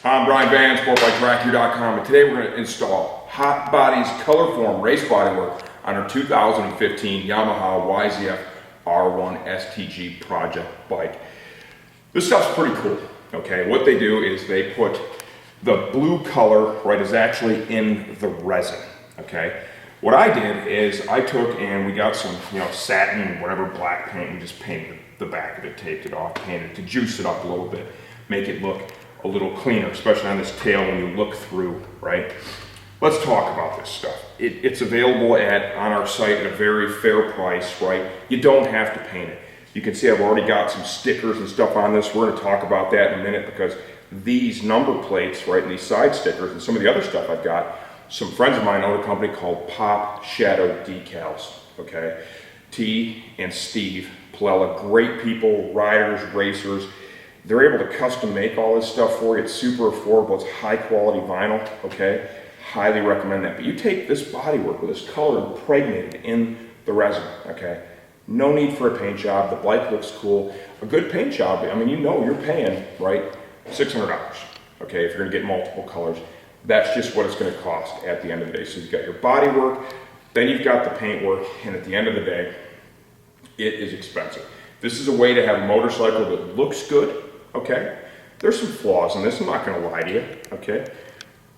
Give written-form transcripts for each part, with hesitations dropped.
I'm Brian Van, sportbiketrackgear.com, and today we're going to install Hotbodies Colorform race bodywork on our 2015 Yamaha YZF-R1 STG project bike. This stuff's pretty cool, okay? What they do is they put the blue color, right, is actually in the resin, okay? What I did is I took and we got some, satin, whatever black paint, and just painted the back of it, taped it off, painted it to juice it up a little bit, make it look a little cleaner, especially on this tail when you look through, right? Let's talk about this stuff. It's available on our site at a very fair price, right? You don't have to paint it. You can see I've already got some stickers and stuff on this. We're gonna talk about that in a minute because these number plates, right, and these side stickers and some of the other stuff I've got, some friends of mine own a company called Pop Shadow Decals, okay? T and Steve Palella, great people, riders, racers. They're able to custom make all this stuff for you. It's super affordable. It's high quality vinyl, okay? Highly recommend that. But you take this bodywork with this color impregnated in the resin, okay? No need for a paint job. The bike looks cool. A good paint job, I mean, you're paying, right, $600, okay, if you're gonna get multiple colors. That's just what it's gonna cost at the end of the day. So you've got your bodywork, then you've got the paint work, and at the end of the day, it is expensive. This is a way to have a motorcycle that looks good, okay? There's some flaws in this, I'm not gonna lie to you, okay?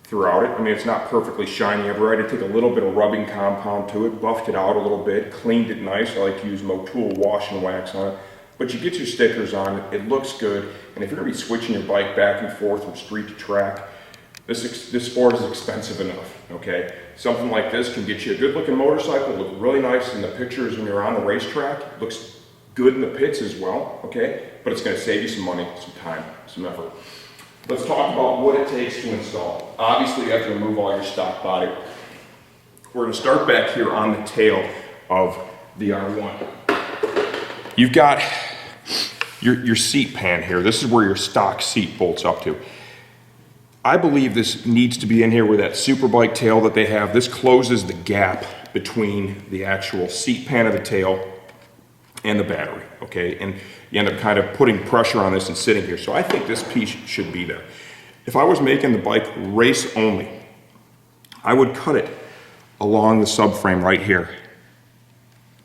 Throughout it, I mean, it's not perfectly shiny ever. I had to take a little bit of rubbing compound to it, buffed it out a little bit, cleaned it nice. I like to use Motul wash and wax on it. But you get your stickers on it, it looks good. And if you're gonna be switching your bike back and forth from street to track, this sport is expensive enough, okay? Something like this can get you a good looking motorcycle, look really nice in the pictures when you're on the racetrack. It looks good in the pits as well, okay? But it's gonna save you some money, some time, some effort. Let's talk about what it takes to install. Obviously, you have to remove all your stock body. We're gonna start back here on the tail of the R1. You've got your seat pan here. This is where your stock seat bolts up to. I believe this needs to be in here with that Superbike tail that they have. This closes the gap between the actual seat pan of the tail and the battery, okay? And you end up kind of putting pressure on this and sitting here. So I think this piece should be there. If I was making the bike race only, I would cut it along the subframe right here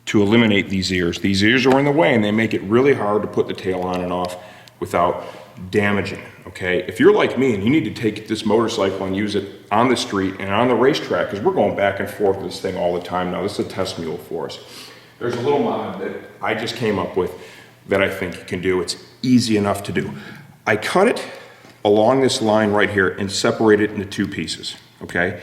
to eliminate these ears. These ears are in the way and they make it really hard to put the tail on and off without damaging it, okay? If you're like me and you need to take this motorcycle and use it on the street and on the racetrack, because we're going back and forth with this thing all the time now. This is a test mule for us. There's a little mod that I just came up with that I think you can do. It's easy enough to do. I cut it along this line right here and separate it into two pieces, okay?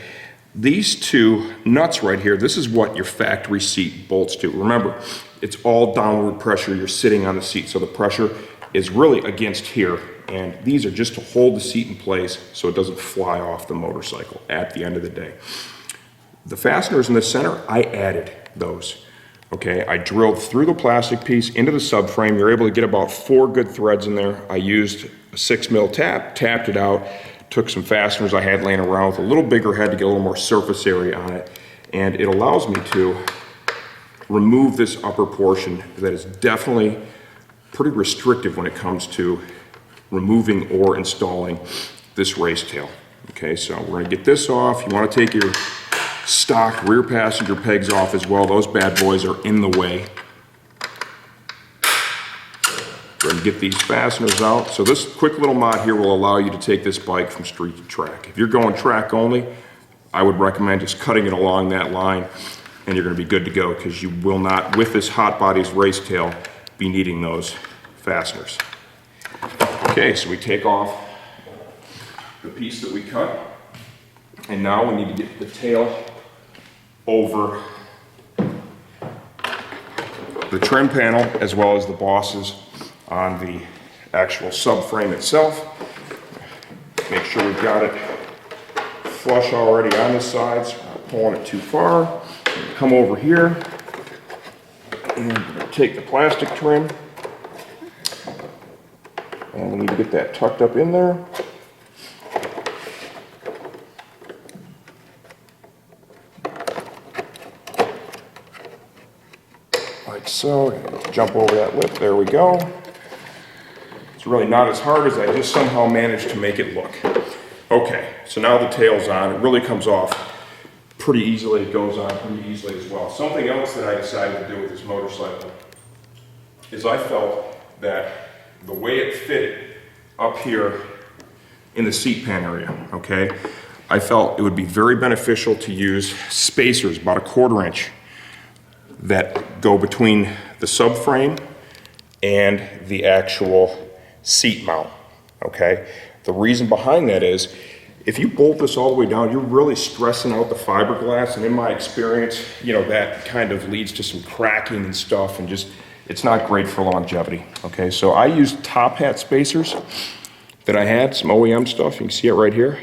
These two nuts right here, this is what your factory seat bolts to. Remember, it's all downward pressure. You're sitting on the seat, so the pressure is really against here, and these are just to hold the seat in place so it doesn't fly off the motorcycle at the end of the day. The fasteners in the center, I added those. Okay, I drilled through the plastic piece into the subframe. You're able to get about 4 good threads in there. I used a 6mm tap, tapped it out, took some fasteners I had laying around with a little bigger head to get a little more surface area on it. And it allows me to remove this upper portion that is definitely pretty restrictive when it comes to removing or installing this race tail. Okay, so we're gonna get this off. You wanna take your stock rear passenger pegs off as well. Those bad boys are in the way. Go ahead and get these fasteners out. So this quick little mod here will allow you to take this bike from street to track. If you're going track only, I would recommend just cutting it along that line and you're gonna be good to go because you will not, with this Hotbodies race tail, be needing those fasteners. Okay, so we take off the piece that we cut and now we need to get the tail over the trim panel as well as the bosses on the actual subframe itself. Make sure we've got it flush already on the sides, not pulling it too far. Come over here and take the plastic trim and we need to get that tucked up in there. Like so, jump over that lip, there we go. It's really not as hard as I just somehow managed to make it look. Okay, so now the tail's on. It really comes off pretty easily. It goes on pretty easily as well. Something else that I decided to do with this motorcycle is I felt that the way it fitted up here in the seat pan area, okay, I felt it would be very beneficial to use spacers, about 1/4 inch, that go between the subframe and the actual seat mount, okay? The reason behind that is, if you bolt this all the way down, you're really stressing out the fiberglass, and in my experience, you know, that kind of leads to some cracking and stuff, and just, it's not great for longevity, okay? So I used top hat spacers that I had, some OEM stuff, you can see it right here.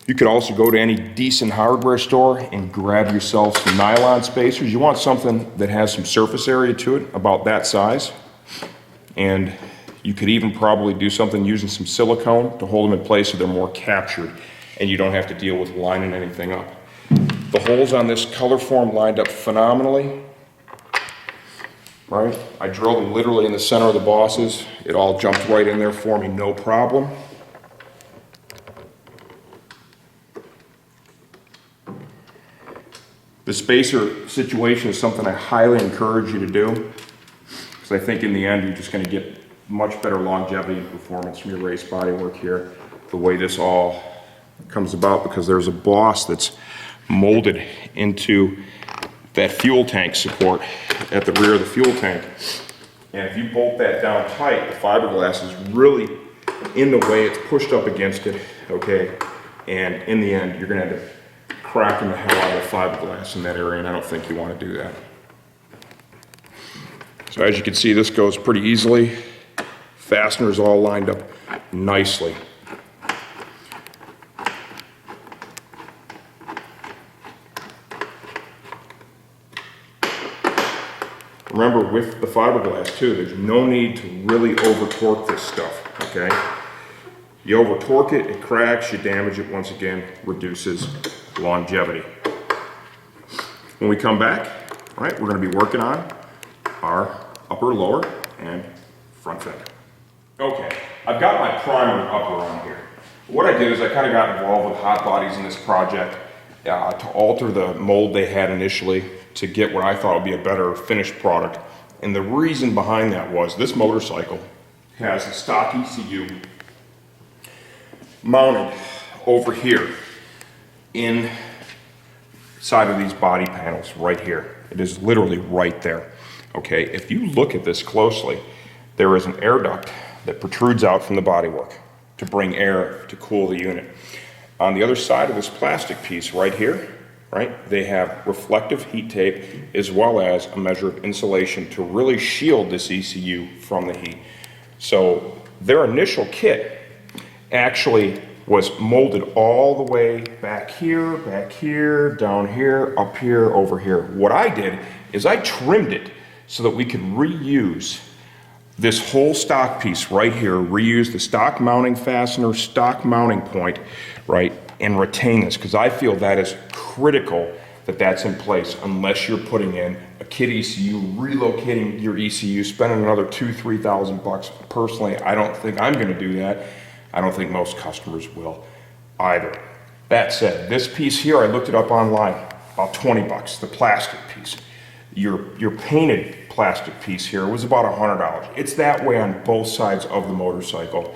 You could also go to any decent hardware store and grab yourself some nylon spacers. You want something that has some surface area to it, about that size. And you could even probably do something using some silicone to hold them in place so they're more captured and you don't have to deal with lining anything up. The holes on this color form lined up phenomenally, right? I drilled them literally in the center of the bosses. It all jumped right in there for me, no problem. The spacer situation is something I highly encourage you to do, because I think in the end you're just going to get much better longevity and performance from your race bodywork here, the way this all comes about, because there's a boss that's molded into that fuel tank support at the rear of the fuel tank. And if you bolt that down tight, the fiberglass is really in the way, it's pushed up against it, okay? And in the end, you're gonna end up cracking the hell out of the fiberglass in that area, and I don't think you wanna do that. So as you can see, this goes pretty easily. Fasteners all lined up nicely. Remember, with the fiberglass too, there's no need to really over torque this stuff, okay? You over torque it, it cracks, you damage it, once again, reduces longevity. When we come back, all right, we're gonna be working on our upper, lower, and front fender. Okay, I've got my primer upper on here. What I did is I kind of got involved with Hotbodies in this project to alter the mold they had initially to get what I thought would be a better finished product. And the reason behind that was this motorcycle has a stock ECU mounted over here inside of these body panels right here. It is literally right there. Okay, if you look at this closely, there is an air duct that protrudes out from the bodywork to bring air to cool the unit. On the other side of this plastic piece right here, right, they have reflective heat tape as well as a measure of insulation to really shield this ECU from the heat. So their initial kit actually was molded all the way back here, down here, up here, over here. What I did is I trimmed it so that we could reuse this whole stock piece right here, reuse the stock mounting fastener, stock mounting point, right, and retain this, because I feel that is critical that that's in place, unless you're putting in a kit ECU, relocating your ECU, spending another $2,000-3,000. Personally, I don't think I'm gonna do that. I don't think most customers will either. That said, this piece here, I looked it up online, about 20 bucks, the plastic piece. Your painted plastic piece here was about $100. It's that way on both sides of the motorcycle.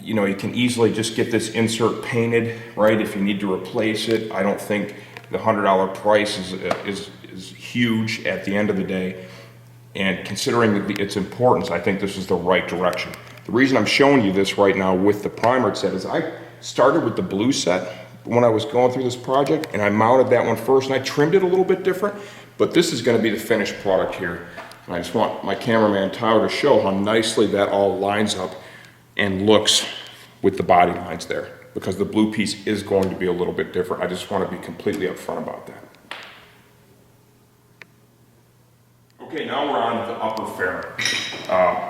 You know, you can easily just get this insert painted, right, if you need to replace it. I don't think the $100 price is huge at the end of the day. And considering its importance, I think this is the right direction. The reason I'm showing you this right now with the primer set is I started with the blue set when I was going through this project, and I mounted that one first, and I trimmed it a little bit different, but this is gonna be the finished product here. And I just want my cameraman Tyler to show how nicely that all lines up and looks with the body lines there, because the blue piece is going to be a little bit different. I just want to be completely upfront about that. Okay, now we're on the upper fairing.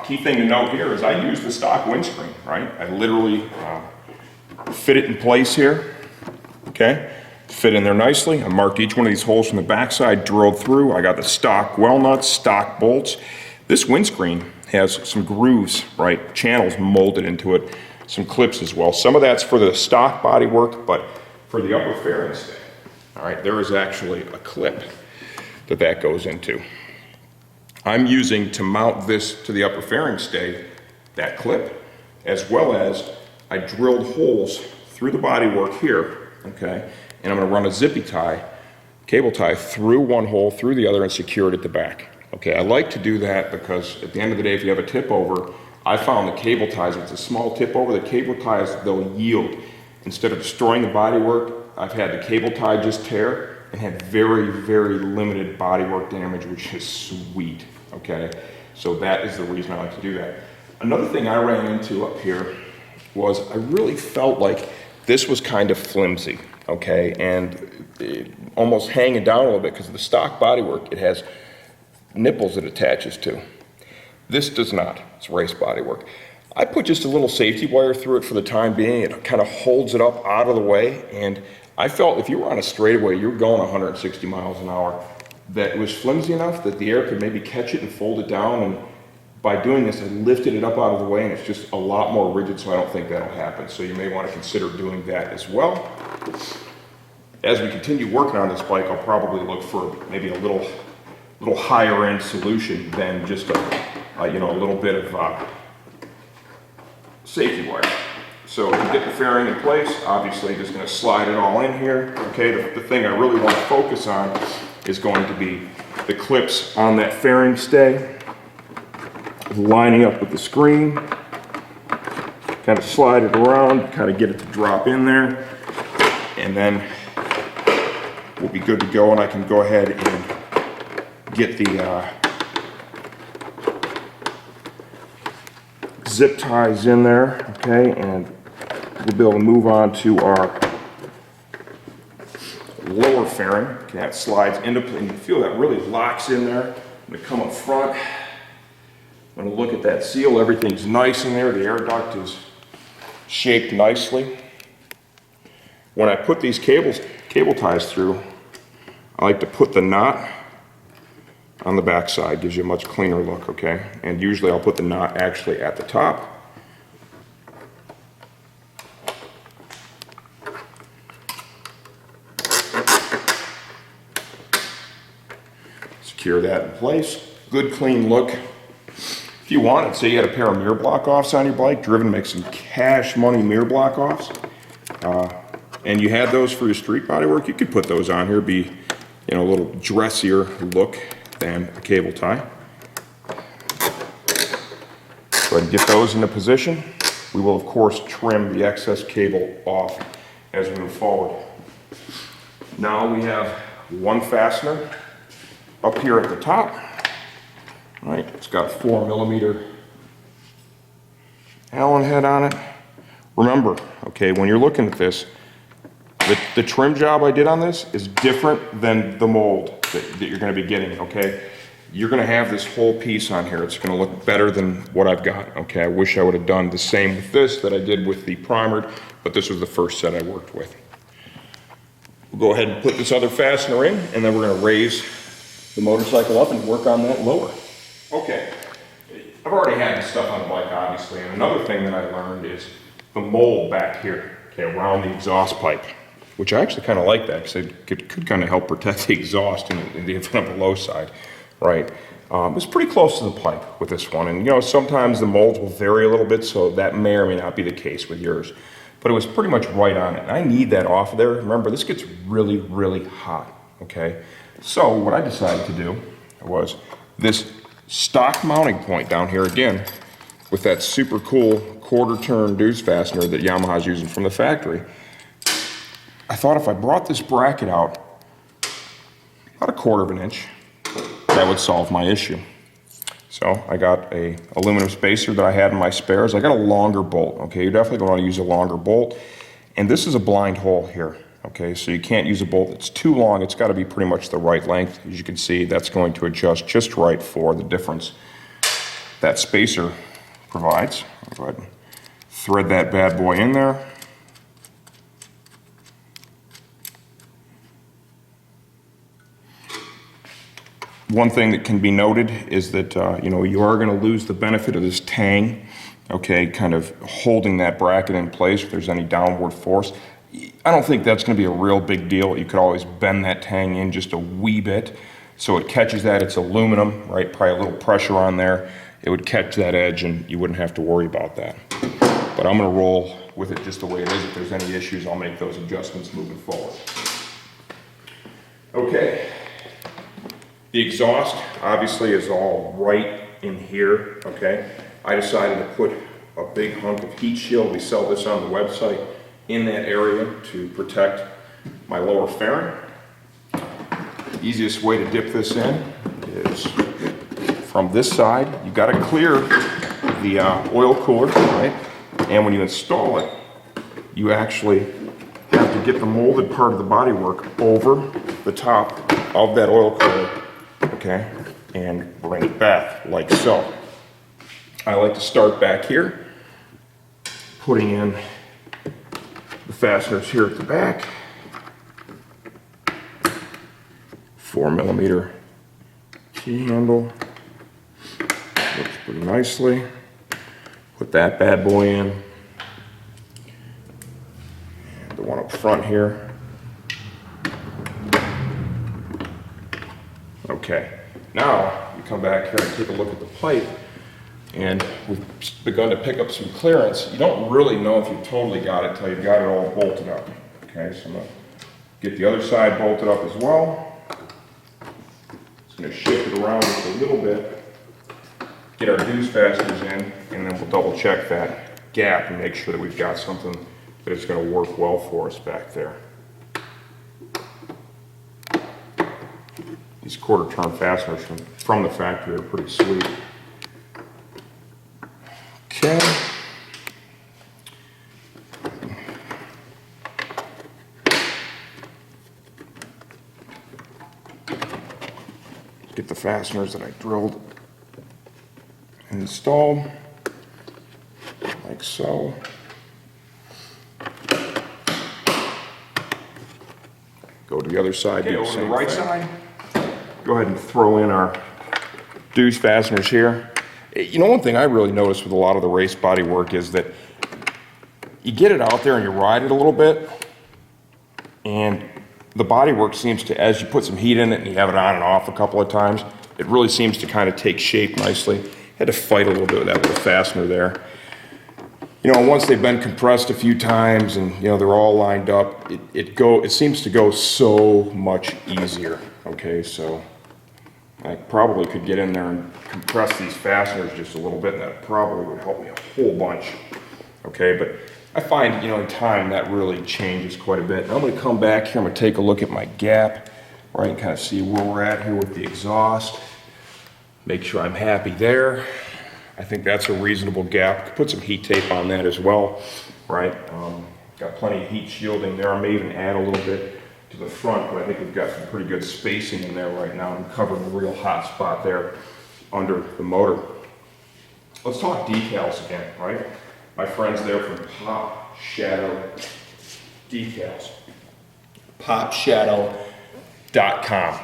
Key thing to note here is I use the stock windscreen, right? I literally fit it in place here, okay? Fit in there nicely. I marked each one of these holes from the backside, drilled through. I got the stock well nuts, stock bolts. This windscreen has some grooves, right, channels molded into it some clips as well. Some of that's for the stock body work, but for the upper fairing stay, all right, there is actually a clip that goes into. I'm using to mount this to the upper fairing stay, that clip, as well as I drilled holes through the bodywork here, okay, and I'm going to run a zippy tie, cable tie through one hole, through the other, and secure it at the back. Okay, I like to do that because at the end of the day, if you have a tip over, I found the cable ties, if it's a small tip over, the cable ties, they'll yield. Instead of destroying the bodywork, I've had the cable tie just tear and had very, very limited bodywork damage, which is sweet, okay? So that is the reason I like to do that. Another thing I ran into up here was I really felt like this was kind of flimsy, okay? And almost hanging down a little bit because of the stock bodywork, it has nipples it attaches to. This does not, it's race bodywork. I put just a little safety wire through it for the time being. It kind of holds it up out of the way, and I felt if you were on a straightaway, you were going 160 miles an hour, that it was flimsy enough that the air could maybe catch it and fold it down, and by doing this, I lifted it up out of the way, and it's just a lot more rigid, so I don't think that'll happen. So you may want to consider doing that as well. As we continue working on this bike, I'll probably look for maybe a little higher end solution than just a little bit of safety wire. So to get the fairing in place, obviously just going to slide it all in here. Okay, the thing I really want to focus on is going to be the clips on that fairing stay, lining up with the screen, kind of slide it around, kind of get it to drop in there, and then we'll be good to go, and I can go ahead and get the zip ties in there, okay, and we'll be able to move on to our lower fairing. Okay, that slides into place, and you feel that really locks in there. I'm going to come up front. I'm going to look at that seal. Everything's nice in there. The air duct is shaped nicely. When I put these cable ties through, I like to put the knot on the back side. Gives you a much cleaner look, okay? And usually I'll put the knot actually at the top. Secure that in place. Good clean look. If you wanted, say you had a pair of mirror block offs on your bike, driven to make some cash money mirror block offs, and you had those for your street body work, you could put those on here, be a little dressier look than a cable tie. Go ahead and get those into position. We will of course trim the excess cable off as we move forward. Now we have one fastener up here at the top. Right, it's got a 4mm Allen head on it. Remember, okay, when you're looking at this, the trim job I did on this is different than the mold that you're going to be getting, okay? You're going to have this whole piece on here. It's going to look better than what I've got, okay? I wish I would have done the same with this that I did with the primered, but this was the first set I worked with. We'll go ahead and put this other fastener in, and then we're going to raise the motorcycle up and work on that lower. Okay, I've already had this stuff on the bike, obviously, and another thing that I learned is the mold back here, okay, around the exhaust pipe, which I actually kind of like that because it could kind of help protect the exhaust in the event of a low side, right? It's pretty close to the pipe with this one, and sometimes the molds will vary a little bit, so that may or may not be the case with yours, but it was pretty much right on it, and I need that off of there. Remember, this gets really, really hot, okay? So what I decided to do was this stock mounting point down here again with that super cool quarter turn deuce fastener that Yamaha's using from the factory. I thought if I brought this bracket out about 1/4 inch, that would solve my issue. So I got a aluminum spacer that I had in my spares. I got a longer bolt, okay? You're definitely going to want to use a longer bolt. And this is a blind hole here, okay? So you can't use a bolt that's too long. It's got to be pretty much the right length. As you can see, that's going to adjust just right for the difference that spacer provides. I'll go ahead and thread that bad boy in there. One thing that can be noted is that, you know, you are going to lose the benefit of this tang, okay, kind of holding that bracket in place if there's any downward force. I don't think that's going to be a real big deal. You could always bend that tang in just a wee bit so it catches that. It's aluminum, right? Probably a little pressure on there. It would catch that edge and you wouldn't have to worry about that. But I'm going to roll with it just the way it is. If there's any issues, I'll make those adjustments moving forward. Okay. The exhaust obviously is all right in here, okay? I decided to put a big hunk of heat shield, we sell this on the website, in that area to protect my lower fairing. The easiest way to dip this in is from this side. You got to clear the oil cooler, right? And when you install it, you actually have to get the molded part of the bodywork over the top of that oil cooler, okay, and bring it back like so. I like to start back here, putting in the fasteners here at the back, 4mm key handle, looks pretty nicely. Put that bad boy in. And the one up front here. Okay, now we come back here and take a look at the pipe, and we've begun to pick up some clearance. You don't really know if you totally got it till you've got it all bolted up. Okay, so I'm gonna get the other side bolted up as well. Just gonna shift it around just a little bit, get our deuce fasteners in, and then we'll double check that gap and make sure that we've got something that is gonna work well for us back there. These quarter turn fasteners from the factory are pretty sweet. Okay. Get the fasteners that I drilled and installed, like so. Go to the other side, do the same thing. Over the right side, go ahead and throw in our deuce fasteners here. You know, one thing I really noticed with a lot of the race body work is that you get it out there and you ride it a little bit, and the body work seems to, as you put some heat in it and you have it on and off a couple of times, it really seems to kind of take shape nicely. Had to fight a little bit with that little fastener there. You know, once they've been compressed a few times and, you know, they're all lined up, it seems to go so much easier. Okay, so I probably could get in there and compress these fasteners just a little bit, and that probably would help me a whole bunch. Okay, but I find, you know, in time that really changes quite a bit. And I'm going to come back here, I'm going to take a look at my gap, right, and kind of see where we're at here with the exhaust. Make sure I'm happy there. I think that's a reasonable gap. Put some heat tape on that as well, right? Got plenty of heat shielding there. I may even add a little bit to the front, but I think we've got some pretty good spacing in there right now. I'm covering a real hot spot there under the motor. Let's talk decals again, right? My friends there from Pop Shadow Decals. PopShadow.com.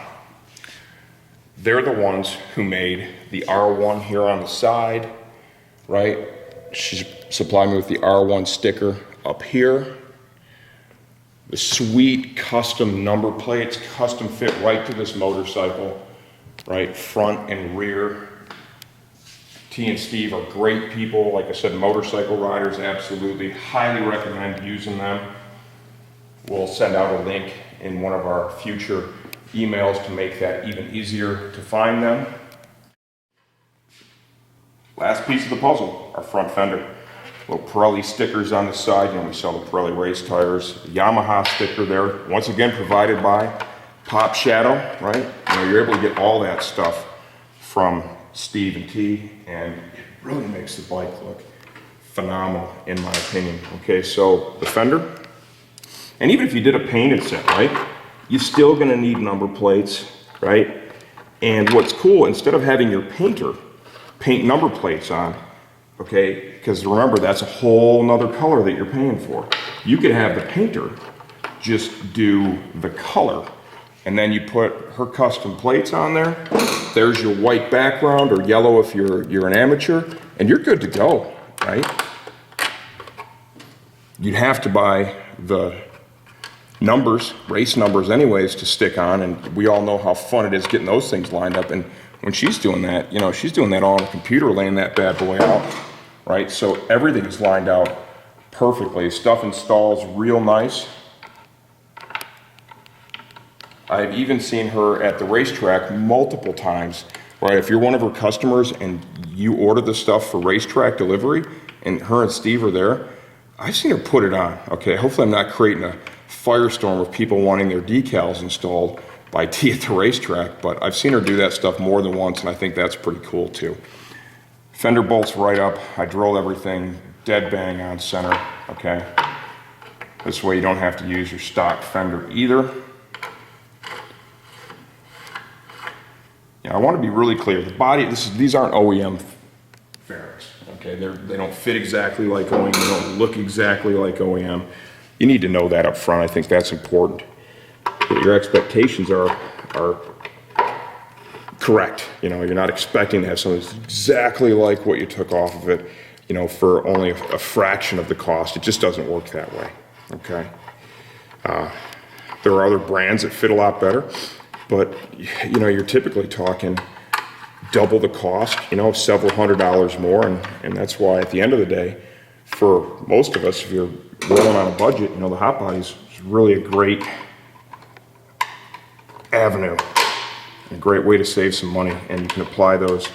They're the ones who made the R1 here on the side, right? She supplied me with the R1 sticker up here. The sweet custom number plates, custom fit right to this motorcycle, right? Front and rear. T and Steve are great people. Like I said, motorcycle riders, absolutely. Highly recommend using them. We'll send out a link in one of our future emails to make that even easier to find them. Last piece of the puzzle, our front fender. Little Pirelli stickers on the side. You know, we sell the Pirelli race tires. The Yamaha sticker there, once again provided by Pop Shadow, right? You know, you're able to get all that stuff from Steve and T, and it really makes the bike look phenomenal in my opinion. Okay, so the fender, and even if you did a painted set, right, you're still gonna need number plates, right? And what's cool, instead of having your painter paint number plates on, okay, because remember, that's a whole nother color that you're paying for. You could have the painter just do the color, and then you put her custom plates on there, There's your white background, or yellow if you're an amateur, and you're good to go, right? You'd have to buy the numbers, race numbers anyways, to stick on, and we all know how fun it is getting those things lined up. And when she's doing that, you know, she's doing that all on the computer, laying that bad boy out, right? So everything is lined out perfectly. Stuff installs real nice. I've even seen her at the racetrack multiple times, right? If you're one of her customers and you order the stuff for racetrack delivery, and her and Steve are there, I've seen her put it on, okay? Hopefully I'm not creating a firestorm of people wanting their decals installed by T at the racetrack, but I've seen her do that stuff more than once, and I think that's pretty cool too. Fender bolts right up. I drill everything dead bang on center, okay? This way you don't have to use your stock Fender either. Now, I want to be really clear. The body, these aren't OEM fairings, okay? They don't fit exactly like OEM. They don't look exactly like OEM. You need to know that up front. I think that's important. That your expectations are correct. You know, you're not expecting to have something that's exactly like what you took off of it, you know, for only a fraction of the cost. It just doesn't work that way, okay? There are other brands that fit a lot better. But, you know, you're typically talking double the cost, you know, several $100s more. And that's why at the end of the day, for most of us, if you're rolling on a budget, you know, the Hotbodies is really a great avenue, a great way to save some money. And you can apply those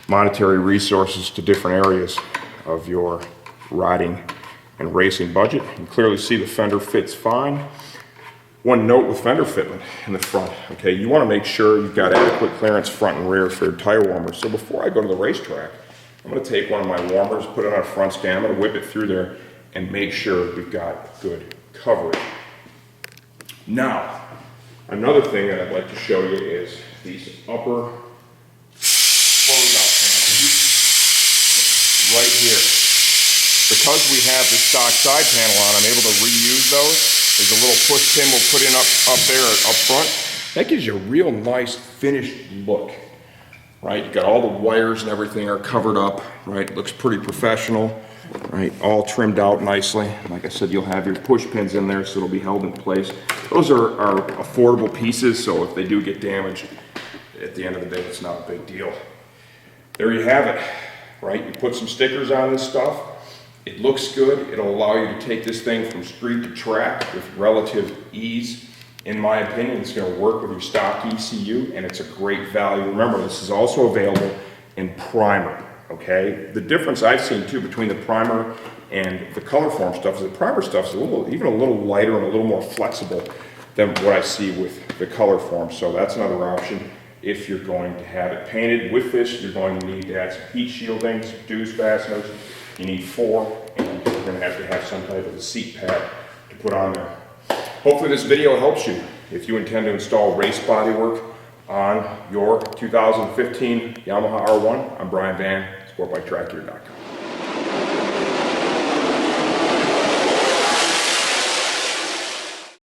monetary resources to different areas of your riding and racing budget. You can clearly see the fender fits fine. One note with fender fitment in the front, okay, you want to make sure you've got adequate clearance front and rear for your tire warmers. So before I go to the racetrack, I'm going to take one of my warmers, put it on a front stand, I'm going to whip it through there and make sure we've got good coverage. Now, another thing that I'd like to show you is these upper closeout panels right here. Because we have the stock side panel on, I'm able to reuse those. There's a little push pin we'll put in up there up front. That gives you a real nice finished look, right? You got all the wires and everything are covered up, right? Looks pretty professional, right? All trimmed out nicely. Like I said, you'll have your push pins in there, so it'll be held in place. Those are affordable pieces, so if they do get damaged, at the end of the day, it's not a big deal. There you have it, right? You put some stickers on this stuff. It looks good. It'll allow you to take this thing from street to track with relative ease. In my opinion, it's going to work with your stock ECU, and it's a great value. Remember, this is also available in primer, okay? The difference I've seen, too, between the primer and the color form stuff is the primer stuff is even a little lighter and a little more flexible than what I see with the color form. So that's another option. If you're going to have it painted with this, you're going to need to add some heat shielding, some dews fasteners. You need 4, and you're going to have some type of a seat pad to put on there. Hopefully this video helps you if you intend to install race bodywork on your 2015 Yamaha R1. I'm Brian Van, sportbiketrackgear.com.